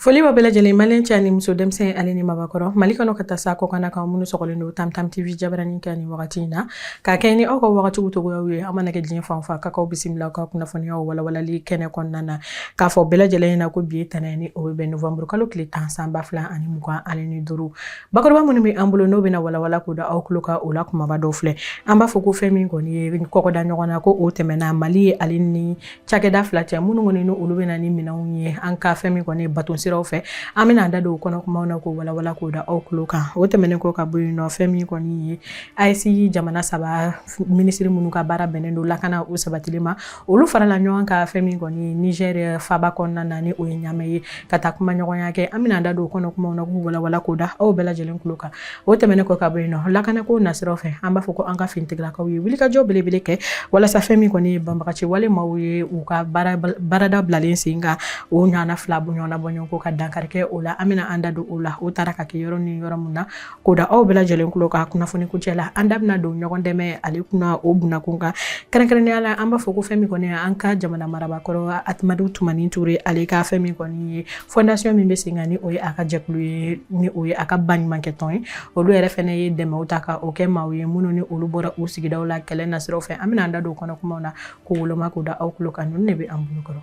Foli ba bɛɛ lajɛlen malien cɛ ani muso denmisɛn ale ni mabakɔrɔ Mali kɔnɔ ka taa sa kɔ kana kan minnu sɔgɔlen don Tam Tam TV jabarani kɛ ni wagati in na ka kɛ ni aw ka wagatiw togoyaw ye an mana kɛ diɲɛ fan fa kakaw bisimila ka kunnafoniyaw walawalali kɛnɛ kɔnɔna na k'a fɔ bɛɛ lajɛlen na ko bi ye tɛnɛ ni o bɛ novembre kalo tile 10 san 2025 bakɔrɔba minnu bɛ an bolo n'o bɛna walawala k'o da aw kulo ka o la kumaba dɔw filɛ an b'a fɔ ko fɛn min kɔni ye kɔkɔda ɲɔgɔn na ko o tɛmɛna Mali ye ale ni cakɛda fila cɛ minnu kɔni no olu bɛna ni minɛnw ye an ka fɛn min kɔni baton siraw fɛ an bɛna da don kɔnɔ kumaw na ko walawala k'o da aw kulo kan o tɛmɛnen ko ka bɔ yen nɔ fɛn min kɔni ye AES jamana saba minisiri minnu ka baara bɛnnen don lakana o sabatili ma olu farala ɲɔgɔn ka fɛn min kɔni Niger faba kɔnɔna na ni o ye ɲamɛ ye ka taa kuma ɲɔgɔnya kɛ an bɛna da don kɔnɔ kumaw na ko walawala k'o da aw bɛɛ lajɛlen kulo kan o tɛmɛnen ko ka bɔ yen nɔ lakana ko nasiraw fɛ an b'a fɔ ko an ka finitigilaakaw ye wulikajɔ belebele kɛ walasa fɛn min kɔni banbagaci wale maaw ye u ka baarada bilalen sen kan o ɲana fila ɲɔgɔnna bɔɲɔgɔn ko ka dankari kɛ o la an bɛna an da don o la o taara ka kɛ yɔrɔ ni yɔrɔ mun na k'o da aw bɛɛ lajɛlen kulo ka kunnafoni kuncɛ la an da bɛna don ɲɔgɔn dɛmɛ ale kunna o bunakun kan kɛrɛnkɛrɛnnenya la an b'a fɔ ko fɛn min kɔni an ka jamana marabakɔrɔ Atimadu Tumani Ture ale ka fɛn min kɔni ye fondation min bɛ sen kan ni o ye a ka jɛkulu ye ni o ye a ka baɲumankɛ tɔn ye olu yɛrɛ fɛnɛ ye dɛmɛw ta ka o kɛ maaw ye minnu ni olu bɔra u sigidaw la kɛlɛ nasiraw fɛ an bɛna an da don kɔnɔ kumaw na ko woloma k'o da aw kulo kan ninnu de bɛ an bolo kɔrɔ.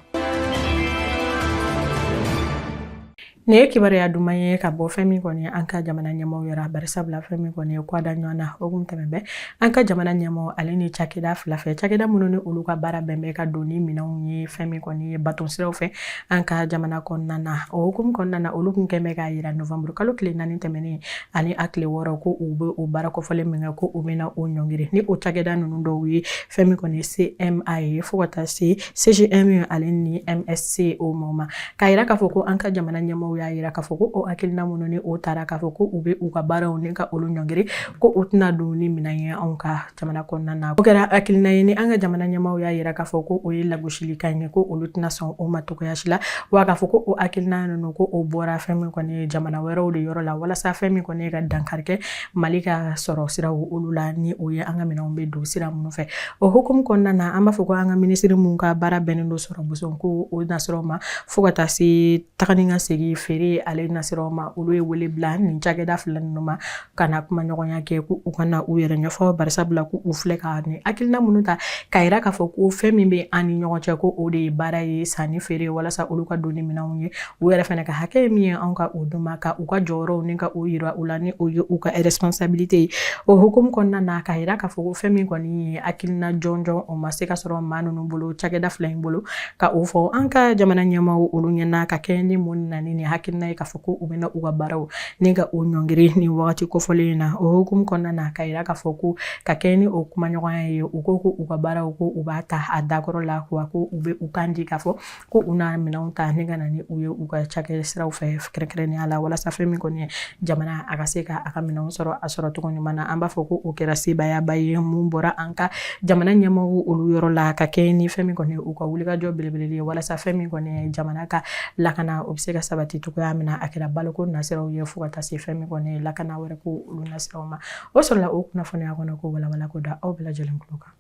Nin ye kibaruya duman ye ka bɔ fɛn min kɔni an ka jamana ɲɛmaaw yɛrɛ bari sabula fɛn min kɔni ye kwada ɲɔgɔn na o kun tɛmɛ bɛ an ka jamana ɲɛmaaw ale ni cakɛda fila fɛ cakɛda minnu ni olu ka baara bɛn bɛ ka don ni minɛnw ye fɛn min kɔni ye baton siraw fɛ an ka jamana kɔnɔna na o hukumu kɔnɔna na olu kun kɛn bɛ k'a yira novembre kalo tile 4 tɛmɛnen ani a tile 6 ko u bɛ o baara kɔfɔlen min kɛ ko u bɛna o ɲɔngiri ni o cakɛda ninnu dɔw ye fɛn min kɔni CMA ye fo ka taa se CGM ale ni MSC o ma k'a yira k'a fɔ ko an ka jamana ɲɛmaaw y'a yira k'a fɔ ko o hakilina minnu ni o taara k'a fɔ ko u bɛ u ka baaraw ni ka olu ɲɔngiri ko o tɛna don ni minɛn ye anw ka jamana kɔnɔna na o kɛra hakilina ye ni an ka jamana ɲɛmaaw y'a yira k'a fɔ ko o ye lagosilikan ye ko olu tɛna sɔn o ma cogoya si la wa k'a fɔ ko o hakilina ninnu ko o bɔra fɛn min kɔni ye jamana wɛrɛw de yɔrɔ la walasa fɛn min kɔni ye ka dankari kɛ Mali ka sɔrɔ siraw olu la ni o ye an ka minɛnw bɛ don sira minnu fɛ o hukumu kɔnɔna na an b'a fɔ ko an ka minisiri minnu ka baara bɛnnen don sɔrɔ boson ko o nasiraw ma fo ka taa se tagani ka segin feere ale nasiraw ma olu ye wele bila nin cakɛda fila ninnu ma ka na kuma ɲɔgɔnya kɛ ko u kana u yɛrɛ ɲɛfɔ bari sabula ko u filɛ ka ni hakilina minnu ta k'a yira k'a fɔ ko fɛn min bɛ an ni ɲɔgɔn cɛ ko o de ye baara ye sanni feere walasa olu ka don ni minɛnw ye u yɛrɛ fɛnɛ ka hakɛ ye min ye anw ka o duma ka u ka jɔyɔrɔw ni ka o yira u la ni o ye u ka responsabilité ye o hukumu kɔnɔna na k'a yira k'a fɔ ko fɛn min kɔni ye hakilina jɔnjɔn o ma se ka sɔrɔ maa ninnu bolo cakɛda fila in bolo ka o fɔ an ka jamana ɲɛmaaw olu ɲɛna ka kɛ ni mun na ni hakilina ye k'a fɔ ko u bɛna u ka baaraw ni ka o ɲɔngiri ni wagati kofɔlen na o hukumu kɔnɔna na ka yira k'a fɔ ko ka kɛ ni o kuma ɲɔgɔnya ye u ko ko u ka baaraw ko u b'a ta a dakɔrɔ la wa ko u bɛ u kan di k'a fɔ ko u na minɛnw ta ni ka na ni u ye u ka cakɛ siraw fɛ kɛrɛnkɛrɛnnenya la walasa fɛn min kɔni ye jamana a ka se ka a ka minɛnw sɔrɔ a sɔrɔ cogo ɲuman na an b'a fɔ ko o kɛra sebayaba ye mun bɔra an ka jamana ɲɛmaaw olu yɔrɔ la ka kɛ ni fɛn min kɔni u ka wulikajɔ belebele ye walasa fɛn min kɔni ye jamana ka lakana o bɛ se ka sabati cogoya min na a kɛra baloko nasiraw ye fo ka taa se fɛn min kɔni ye lakana wɛrɛ ko olu nasiraw ma o sɔrɔla o kunnafoniya kɔnɔ ko walawala ko da aw bɛɛ lajɛlen kulo kan.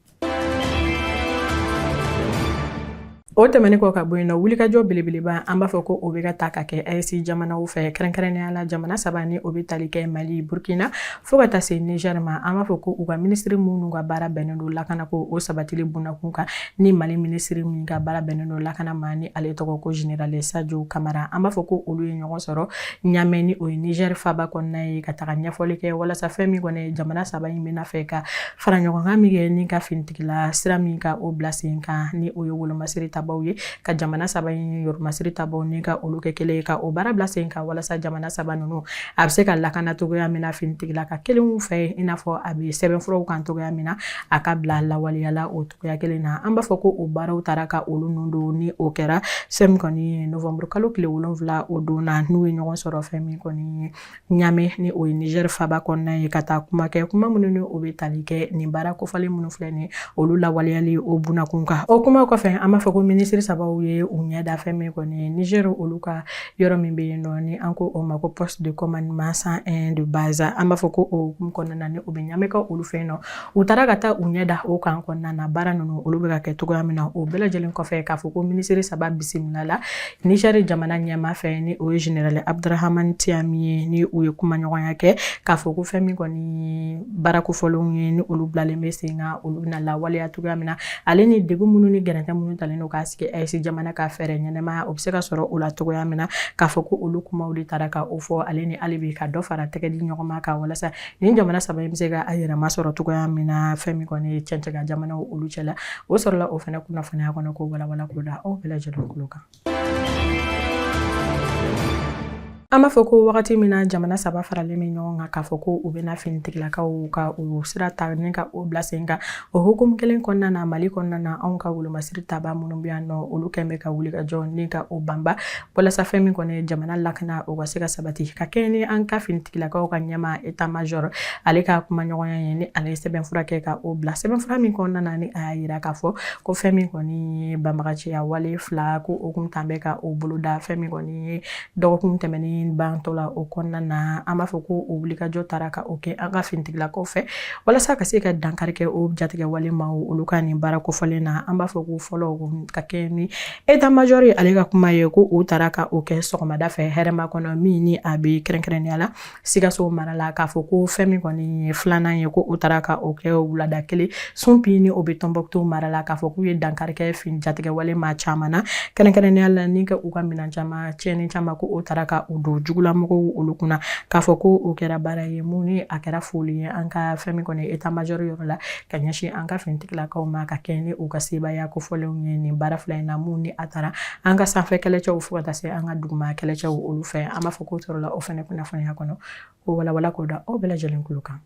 O tɛmɛnen kɔ ka bɔ yen nɔ wulikajɔ belebeleba an b'a fɔ ko o bɛ ka ta ka kɛ AES jamanaw fɛ kɛrɛnkɛrɛnnenya la jamana saba ni o bɛ tali kɛ Mali Burkina fo ka taa se Niger ma an b'a fɔ ko u ka minisiri minnu ka baara bɛnnen don lakana ko o sabatili bunakun kan ni Mali minisiri min ka baara bɛnnen don lakana ma ni ale tɔgɔ ko Général Sadio Kamara an b'a fɔ ko olu ye ɲɔgɔn sɔrɔ Ɲamɛ ni o ye Niger faba kɔnɔna ye ka taga ɲɛfɔli kɛ walasa fɛn min kɔni jamana saba in bɛna fɛ ka fara ɲɔgɔn kan min kɛ ni ka finitigila sira min ka o bila sen kan ni o ye wolomasiri ta ye ka jamana saba in yɔrɔmasiri tabaw ni ka olu kɛ kelen ka o baara bila sen kan walasa jamana saba ninnu a bɛ se ka lakana togoya min na finitigila ka kelenw fɛ i n'a fɔ a bɛ sɛbɛnfuraw kan togoya min na a ka bila lawaleyala o togoya kelen na an b'a fɔ ko o baaraw taara ka olu nun don ni o kɛra fɛn min kɔni ye novembre kalo tile 7 o don na n'u ye ɲɔgɔn sɔrɔ fɛn min kɔni ye Ɲamɛ ni o ye Niger faba kɔnɔna ye ka taa kuma kɛ kuma minnu ni o bɛ tali kɛ nin baara kofɔlen minnu filɛ ni olu lawaleyali o bunakun kan o kuma kɔfɛ an b'a fɔ ko ministre sababu ye u ɲɛda fɛn min kɔni ye Niger olu ka yɔrɔ min bɛ yen nɔ ni an ko o ma ko poste de commandement 101 de base an b'a fɔ ko o kɔnɔna na ni o bɛ ɲamɛka olu fɛ yen nɔ u taara ka taa u ɲɛda o kan kɔnɔna na baara ninnu olu bɛ ka kɛ cogoya min na o bɛɛ lajɛlen kɔfɛ k'a fɔ ko ministre saba bisimila la Niger jamana ɲɛmaa fɛ ni o ye général Abdrahamane Tiami ye ni u ye kuma ɲɔgɔnya kɛ k'a fɔ ko fɛn min kɔni baara kofɔlenw ye ni olu bilalen bɛ sen kan olu bɛna lawaleya cogoya min na ale ni degun minnu ni gɛrɛntɛ minnu talen don k'a sigi AES jamana ka fɛɛrɛ ɲɛnɛmaya o bɛ se ka sɔrɔ o la cogoya min na k'a fɔ ko olu kumaw de taara ka o fɔ ale ni ale bɛ ka dɔ fara tɛgɛ di ɲɔgɔn ma kan walasa nin jamana saba in bɛ se ka a yɛrɛma sɔrɔ cogoya min na fɛn min kɔni ye cɛncɛn jamanaw olu cɛla o sɔrɔla o fana kunnafoniya kɔnɔ ko walawala ko da aw bɛɛ lajɛlen kulo kan. An b'a fɔ ko wagati min na jamana saba faralen bɛ ɲɔgɔn kan k'a fɔ ko u bɛna finitigilakaw ka o sira ta ni ka o bila sen kan o hukumu kelen kɔnɔna na Mali kɔnɔna na anw ka wolomasiri taabaa minnu bɛ yan nɔ olu kɛn bɛ ka wuli ka jɔ ni ka o banba walasa fɛn min kɔni jamana lakana o ka se ka sabati ka kɛ ni an ka finitigilakaw ka ɲɛmaa état major ale ka kuma ɲɔgɔnya ye ni ale ye sɛbɛnfura kɛ ka o bila sɛbɛnfura min kɔnɔna na ni a y'a yira k'a fɔ ko fɛn min kɔni ye banbagaciya wale 2 ko o kun tan bɛ ka o boloda fɛn min kɔni ye dɔgɔkun tɛmɛnen bantɔ la o kɔnɔna na an b'a fɔ ko o wulikajɔ taara ka o kɛ an ka finitigilakaw fɛ walasa ka se ka dankari kɛ o jatigɛ wale ma olu ka nin baara kofɔlen na an b'a fɔ ko fɔlɔ ka kɛ ni état major ye ale ka kuma ye ko o taara ka o kɛ sɔgɔmada fɛ hɛrɛma kɔnɔ min ni a bɛ kɛrɛnkɛrɛnnenya la Sikaso mara la k'a fɔ ko fɛn min kɔni ye filanan ye ko o taara ka o kɛ wulada kelen sunpi ni o bɛ Tɔnbɔkutu mara la k'a fɔ k'u ye dankari kɛ fini jatigɛ wale maa caman na kɛrɛnkɛrɛnnenya la ni ka u ka minɛn caman tiɲɛni caman ko o taara ka o don jugulamɔgɔw olu kunna k'a fɔ ko o kɛra baara ye mun ni a kɛra foli ye an ka fɛn min kɔni état major yɔrɔ la ka ɲɛsin an ka finitigilakaw ma ka kɛ ni u ka sebaaya kofɔlenw ye nin baara fila in na mun ni a taara an ka sanfɛ kɛlɛcɛw fo ka taa se an ka duguma kɛlɛcɛw olu fɛ an b'a fɔ ko sɔrɔla o fɛnɛ kunnafoniya kɔnɔ o walawala k'o da aw bɛɛ lajɛlen kulo kan.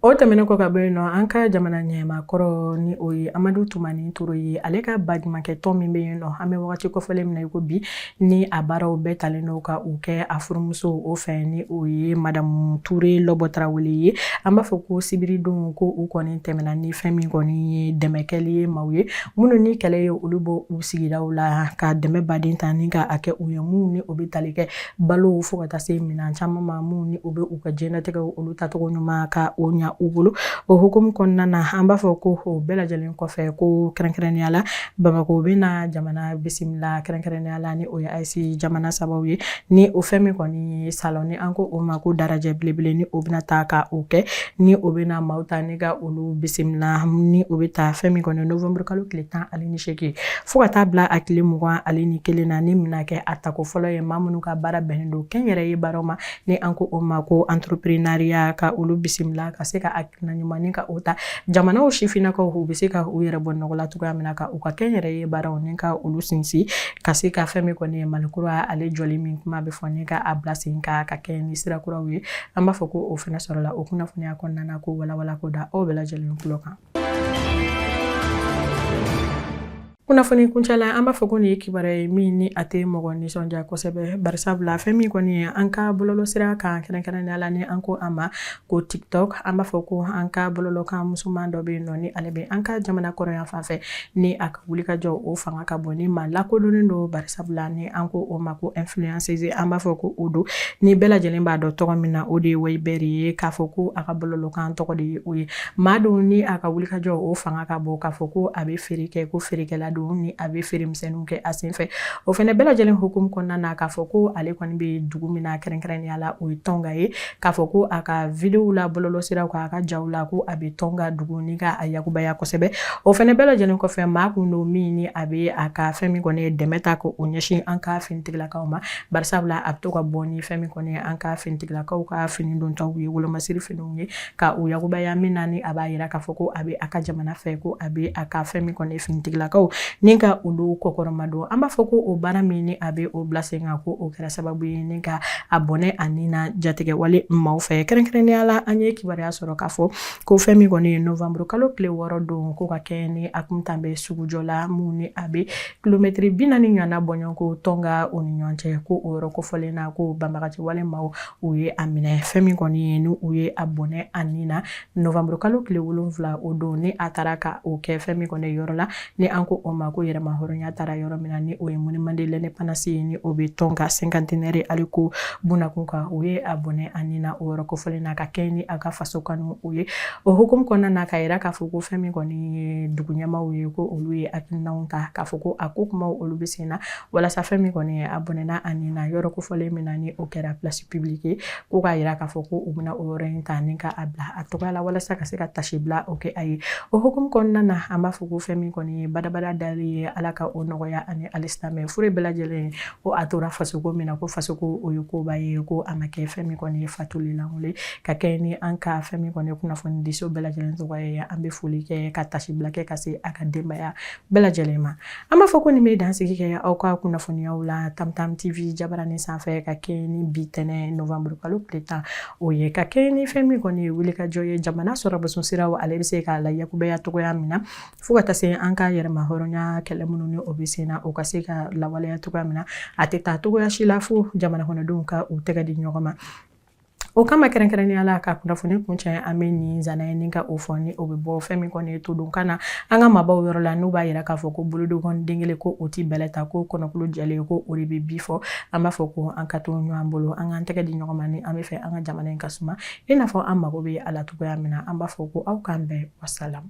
O tɛmɛnen kɔ ka bɔ yen nɔ an ka jamana ɲɛmaakɔrɔ ni o ye Amadu Tumani Toro ye ale ka baɲumankɛ tɔn min bɛ yen nɔ an bɛ wagati kɔfɛlen min na i ko bi ni a baaraw bɛɛ talen don ka u kɛ a furumuso o fɛ ni o ye Madamu Ture Lɔbɔ Tarawele ye an b'a fɔ ko sibiridon ko u kɔni tɛmɛna ni fɛn min kɔni ye dɛmɛkɛli ye maaw ye minnu ni kɛlɛ ye olu bɔ u sigidaw la ka dɛmɛ baden ta ni ka a kɛ u ye mun ni o bɛ tali kɛ balo fo ka taa se minɛn caman ma mun ni o bɛ u ka diɲɛlatigɛw olu tacogo ɲuman ka o ɲa u bolo o hukumu kɔnɔna na an b'a fɔ ko o bɛɛ lajɛlen kɔfɛ ko kɛrɛnkɛrɛnnenya la Bamako bɛna jamana bisimila kɛrɛnkɛrɛnnenya la ni o ye AES jamana sababu ye ni o fɛn min kɔni ye salon ni an ko o ma ko darajɛ belebele ni o bɛna taa ka o kɛ ni o bɛna maaw ta ni ka olu bisimila ni o bɛ taa fɛn min kɔni novembre kalo tile 18 fo ka taa bila a tile 21 na ni mina kɛ a tako fɔlɔ ye maa minnu ka baara bɛnnen don kɛnyɛrɛ ye baaraw ma ni an ko o ma ko entrepreneuria ka olu bisimila ka se ka akina ɲuman ka o ta jamanaw sifinnakaw u bɛ se ka u yɛrɛ bɔ nɔgɔ la cogoya min na ka u ka kɛnyɛrɛ ye baaraw ni ka olu sinsin ka se ka fɛn min kɔni ye Malikura ale jɔli min kuma bɛ fɔ ni ka a bila sen ka kɛ ni sira kuraw ye an b'a fɔ ko o fana sɔrɔla o kunnafoniya kɔnɔna na ko walawala ko da aw bɛɛ lajɛlen kulo kan. Kunnafoni kuncɛla an b'a fɔ ko nin ye kibaruya ye min ni a tɛ mɔgɔ nisɔndiya kosɛbɛ barisabula fɛn min kɔni ye an ka bɔlɔlɔsira kan kɛrɛnkɛrɛnnenya la ni an ko a ma ko TikTok an b'a fɔ ko an ka bɔlɔlɔkan musoman dɔ bɛ yen nɔ ni ale bɛ an ka jamana kɔrɔ yan fan fɛ ni a ka wuli ka jɔ o fanga ka bon ni maa lakodɔnnen don barisabula ni an ko o ma ko influenceuse an b'a fɔ ko o don ni bɛɛ lajɛlen b'a dɔn tɔgɔ min na o de ye Wayibɛri ye k'a fɔ ko a ka bɔlɔlɔkan tɔgɔ de ye o ye maa don ni a ka wuli ka jɔ o fanga ka bon k'a fɔ ko a bɛ feere kɛ ko feerekɛla don ni a bɛ feeremisɛnninw kɛ a senfɛ o fana bɛɛ lajɛlen hukumu kɔnɔna na k'a fɔ ko ale kɔni bɛ dugu min na kɛrɛnkɛrɛnnenya la o ye Tɔnga ye k'a fɔ ko a ka vidéo la bɔlɔlɔsiraw kan a ka jaw la ko a bɛ Tɔnga dugu ni ka a yakubaya kosɛbɛ o fana bɛɛ lajɛlen kɔfɛ maa kun don min ni a bɛ a ka fɛn min kɔni ye dɛmɛ ta ko o ɲɛsin an ka finitigilakaw ma barisabula a bɛ to ka bɔ ni fɛn min kɔni ye an ka finitigilakaw ka fini dontaw ye wolomasiri finiw ye ka o yakubaya min na ni a b'a yira k'a fɔ ko a bɛ a ka jamana fɛ ko a bɛ a ka fɛn min kɔni ye finitigilakaw ni ka olu kokɔrɔma don an b'a fɔ ko o baara min ni a bɛ o bila sen kan ko o kɛra sababu ye ni ka a bɔnɛ ani na jatigɛ wale maaw fɛ kɛrɛnkɛrɛnnenya la an ye kibaruya sɔrɔ k'a fɔ ko fɛn min kɔni ye novembre kalo tile 6 don ko ka kɛ ni a kun tan bɛ sugujɔ la mun ni a bɛ kilomɛtiri 40 ɲɔgɔnna bɔɲɔn ko tɔnga o ni ɲɔgɔn cɛ ko o yɔrɔ kofɔlen na ko banbagaci wale maaw u ye a minɛ fɛn min kɔni ye ni u ye a bɔnɛ ani na novembre kalo tile 7 o don ni a taara ka o kɛ fɛn min kɔni yɔrɔ la ni an ko o ma ko yɛrɛma hɔrɔnya taara yɔrɔ min na ni o ye Monument de l'Indépendance ye ni o bɛ tɔn ka cinquantenaire ali ko bunakun kan u ye a bɔnɛ ani na o yɔrɔ kofɔlen na ka kɛ ni a ka faso kanu u ye o hukumu kɔnɔna na ka yira k'a fɔ ko fɛn min kɔni ye dugu ɲɛmaaw ye ko olu ye hakilinaw ta k'a fɔ ko a ko kumaw olu bɛ sen na walasa fɛn min kɔni ye a bɔnɛna ani na yɔrɔ kofɔlen min na ni o kɛra place publique ye ko k'a yira k'a fɔ ko u bɛna o yɔrɔ in ta ni ka a bila a tɔgɔ la walasa ka se ka tasi bila o kɛ a ye o hukumu kɔnɔna na an b'a fɔ ko fɛn min kɔni ye badabada dali ye ala ka o nɔgɔya ani alisilamɛ fure bɛɛ lajɛlen ko a tora fasoko min na ko fasoko o ye koba ye ko a ma kɛ fɛn min kɔni ye fatuli langole ka kɛ ni an ka fɛn min kɔni kunnafoni diso bɛɛ lajɛlen tɔgɔ ye an bɛ foli kɛ ka tasi bila kɛ ka se a ka denbaya bɛɛ lajɛlen ma an b'a fɔ ko nin bɛ dansigi kɛ aw ka kunnafoniyaw la Tamtam TV Jabaranin sanfɛ ka kɛ ni bi tɛnɛ novembre kalo tile 10 o ye ka kɛ ni fɛn min kɔni ye wuli ka jɔ ye jamana sɔrɔ boson siraw ale bɛ se k'a la yakubaya togoya min na fo ka taa se an ka yɛrɛma hɔrɔnya kɛlɛ minnu ni o bɛ sen na o ka se ka lawaleya togoya min na a tɛ taa togoya si la fo jamana kɔnɔdenw ka u tɛgɛ di ɲɔgɔn ma o kama kɛrɛnkɛrɛnnenya la ka kunnafoni kuncɛ an bɛ nin zana ye ni ka o fɔ ni o bɛ bɔ fɛn min kɔni ye to don kana an ka maabaw yɔrɔ la n'u b'a yira k'a fɔ ko bolodenkɔni den kelen ko o ti bɛlɛ ta ko kɔnɔkulu jɛlen ko o de bɛ bi fɔ an b'a fɔ ko an ka to ɲɔgɔn bolo an k'an tɛgɛ di ɲɔgɔn ma ni an bɛ fɛ an ka jamana in ka suma i n'a fɔ an mago bɛ a la cogoya min na an b'a fɔ ko aw k'an bɛn wasalam